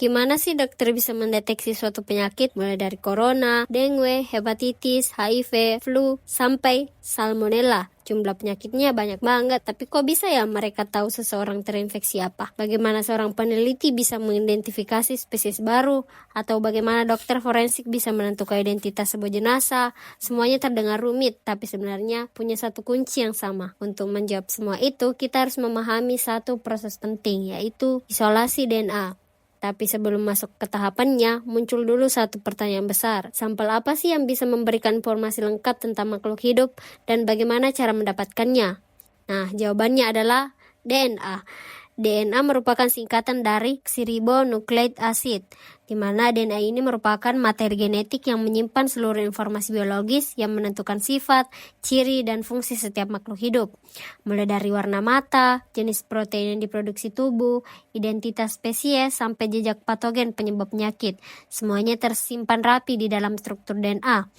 Gimana sih dokter bisa mendeteksi suatu penyakit mulai dari corona, dengue, hepatitis, HIV, flu, sampai salmonella? Jumlah penyakitnya banyak banget, tapi kok bisa ya mereka tahu seseorang terinfeksi apa? Bagaimana seorang peneliti bisa mengidentifikasi spesies baru? Atau bagaimana dokter forensik bisa menentukan identitas sebuah jenazah? Semuanya terdengar rumit, tapi sebenarnya punya satu kunci yang sama. Untuk menjawab semua itu, kita harus memahami satu proses penting, yaitu isolasi DNA. Tapi sebelum masuk ke tahapannya, muncul dulu satu pertanyaan besar. Sampel apa sih yang bisa memberikan informasi lengkap tentang makhluk hidup dan bagaimana cara mendapatkannya? Nah, jawabannya adalah DNA. DNA merupakan singkatan dari deoxyribonucleic acid, di mana DNA ini merupakan materi genetik yang menyimpan seluruh informasi biologis yang menentukan sifat, ciri, dan fungsi setiap makhluk hidup. Mulai dari warna mata, jenis protein yang diproduksi tubuh, identitas spesies, sampai jejak patogen penyebab penyakit. Semuanya tersimpan rapi di dalam struktur DNA.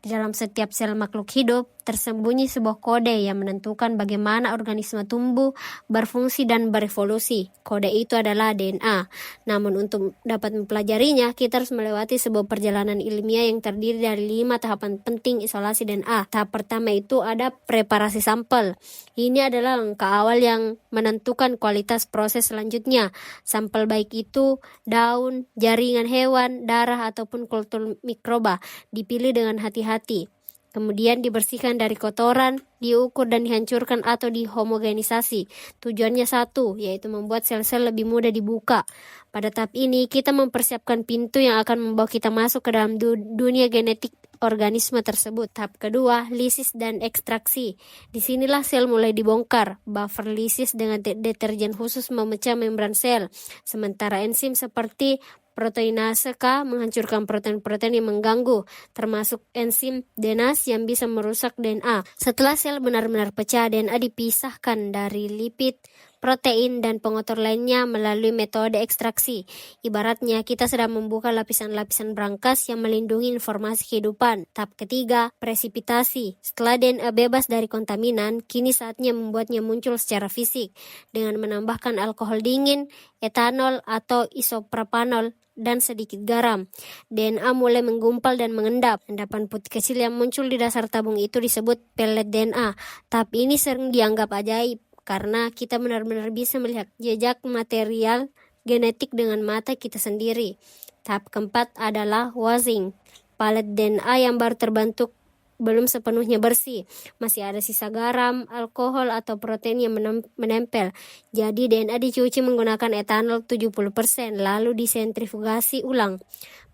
Di dalam setiap sel makhluk hidup, tersembunyi sebuah kode yang menentukan bagaimana organisme tumbuh, berfungsi, dan berevolusi. Kode itu adalah DNA. Namun untuk dapat mempelajarinya, kita harus melewati sebuah perjalanan ilmiah yang terdiri dari 5 tahapan penting isolasi DNA. Tahap pertama itu ada preparasi sampel. Ini adalah langkah awal yang menentukan kualitas proses selanjutnya. Sampel baik itu daun, jaringan hewan, darah, ataupun kultur mikroba dipilih dengan hati-hati. Kemudian dibersihkan dari kotoran, diukur dan dihancurkan atau dihomogenisasi. Tujuannya satu, yaitu membuat sel-sel lebih mudah dibuka. Pada tahap ini, kita mempersiapkan pintu yang akan membawa kita masuk ke dalam dunia genetik organisme tersebut. Tahap kedua, lisis dan ekstraksi. Disinilah sel mulai dibongkar. Buffer lisis dengan deterjen khusus memecah membran sel. Sementara enzim seperti proteinase K menghancurkan protein-protein yang mengganggu, termasuk enzim DNase yang bisa merusak DNA. Setelah sel benar-benar pecah, DNA dipisahkan dari lipid, protein, dan pengotor lainnya melalui metode ekstraksi. Ibaratnya kita sedang membuka lapisan-lapisan brankas yang melindungi informasi kehidupan. Tahap ketiga, presipitasi. Setelah DNA bebas dari kontaminan, kini saatnya membuatnya muncul secara fisik dengan menambahkan alkohol dingin, etanol atau isopropanol, dan sedikit garam. DNA mulai menggumpal dan mengendap. Endapan putih kecil yang muncul di dasar tabung itu disebut pelet DNA. Tapi ini sering dianggap ajaib karena kita benar-benar bisa melihat jejak material genetik dengan mata kita sendiri. Tahap keempat adalah wasing. Pelet DNA yang baru terbentuk belum sepenuhnya bersih. Masih ada sisa garam, alkohol, atau protein yang menempel. Jadi DNA dicuci menggunakan etanol 70%, lalu disentrifugasi ulang.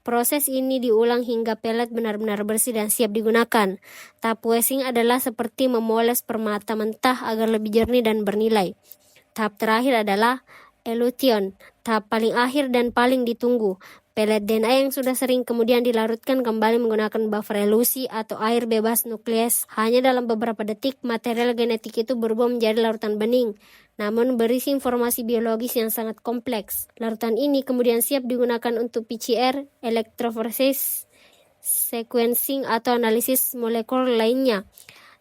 Proses ini diulang hingga pelet benar-benar bersih dan siap digunakan. Tahap wasing adalah seperti memoles permata mentah agar lebih jernih dan bernilai. Tahap terakhir adalah elution, tahap paling akhir dan paling ditunggu. Pelet DNA yang sudah sering kemudian dilarutkan kembali menggunakan buffer elusi atau air bebas nukleus. Hanya dalam beberapa detik, material genetik itu berubah menjadi larutan bening, namun berisi informasi biologis yang sangat kompleks. Larutan ini kemudian siap digunakan untuk PCR, electrophoresis, sequencing, atau analisis molekul lainnya.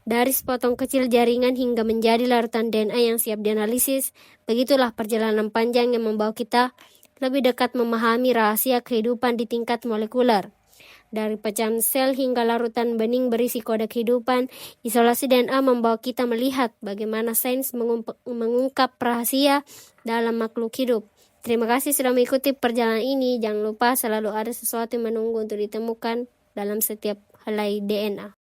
Dari sepotong kecil jaringan hingga menjadi larutan DNA yang siap dianalisis, begitulah perjalanan panjang yang membawa kita lebih dekat memahami rahasia kehidupan di tingkat molekuler. Dari pecahan sel hingga larutan bening berisi kode kehidupan, isolasi DNA membawa kita melihat bagaimana sains mengungkap rahasia dalam makhluk hidup. Terima kasih sudah mengikuti perjalanan ini. Jangan lupa selalu ada sesuatu yang menunggu untuk ditemukan dalam setiap helai DNA.